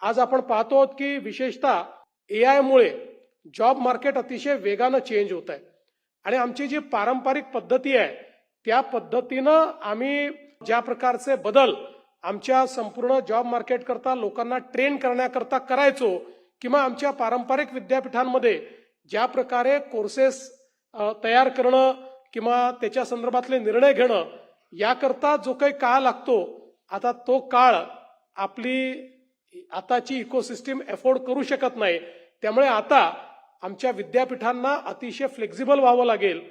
आज आपण पाहतो आहोत की विशेषतः एआय मुळे जॉब मार्केट अतिशय वेगानं चेंज होत आहे आणि आमची जी पारंपरिक पद्धती आहे त्या पद्धतीनं आम्ही ज्या प्रकारचे बदल आमच्या संपूर्ण जॉब मार्केट करता लोकांना ट्रेन करण्याकरता करायचो किंवा आमच्या पारंपरिक विद्यापीठांमध्ये ज्या प्रकारे कोर्सेस तयार करणं किंवा त्याच्या संदर्भातले निर्णय घेणं याकरता जो काही काळ लागतो आता तो काळ आपली आताची इकोसिस्टीम अफोर्ड करू शकत नाही। त्यामुळे आता आमच्या विद्यापीठांना अतिशय फ्लेक्झिबल व्हावं लागेल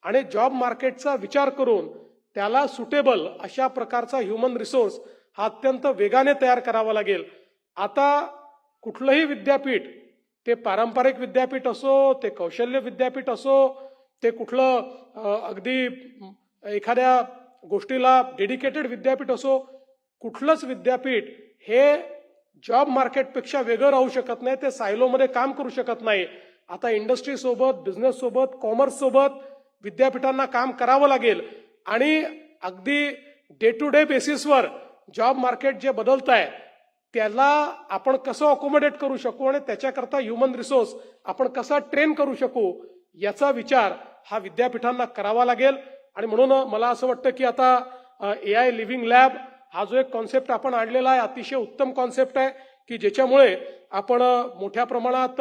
आणि जॉब मार्केटचा विचार करून त्याला सुटेबल अशा प्रकारचा ह्युमन रिसोर्स हा अत्यंत वेगाने तयार करावा लागेल। आता कुठलंही विद्यापीठ ते पारंपरिक विद्यापीठ असो, ते कौशल्य विद्यापीठ असो, ते कुठलं अगदी एखाद्या गोष्टीला डेडिकेटेड विद्यापीठ असो, कुठलंच विद्यापीठ हे जॉब मार्केटपेक्षा वेगळं राहू शकत नाही, ते सायलोमध्ये काम करू शकत नाही। आता इंडस्ट्री सोबत, बिझनेस सोबत, कॉमर्स सोबत विद्यापीठांना काम करावं लागेल आणि अगदी डे टू डे बेसिसवर जॉब मार्केट जे बदलत आहे त्याला आपण कसं अकोमोडेट करू शकू आणि त्याच्याकरता ह्युमन रिसोर्स आपण कसा ट्रेन करू शकू याचा विचार हा विद्यापीठांना करावा लागेल। आणि म्हणून मला असं वाटतं की आता एआय लिव्हिंग लॅब हा जो एक कॉन्सेप्ट आपण आणलेला आहे अतिशय उत्तम कॉन्सेप्ट आहे की ज्याच्यामुळे आपण मोठ्या प्रमाणात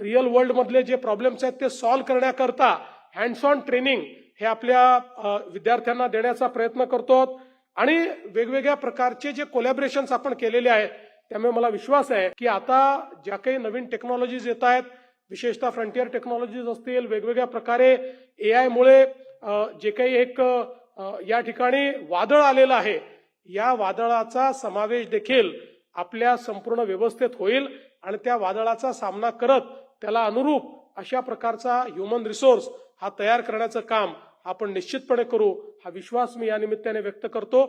रिअल वर्ल्ड मधले जे प्रॉब्लेम्स आहेत ते सॉल्व्ह करण्याकरता हँड्स ऑन ट्रेनिंग हे आपल्या विद्यार्थ्यांना देण्याचा प्रयत्न करतो आणि वेगवेगळ्या प्रकारचे जे कोलॅबरेशन्स आपण केलेले आहेत त्यामुळे मला विश्वास आहे की आता ज्या काही नवीन टेक्नॉलॉजीज येत आहेत विशेषतः फ्रंटियर टेक्नॉलॉजीज असतील, वेगवेगळ्या प्रकारे एआय मुळे जे काही एक या ठिकाणी वादळ आलेलं आहे या वादळाचा समावेश देखील आपल्या संपूर्ण व्यवस्थेत होईल आणि त्या वादळाचा सामना करत त्याला अनुरूप अशा प्रकारचा ह्युमन रिसोर्स हा तयार करण्याचं काम आपण निश्चितपणे करू हा विश्वास मी या निमित्ताने व्यक्त करतो।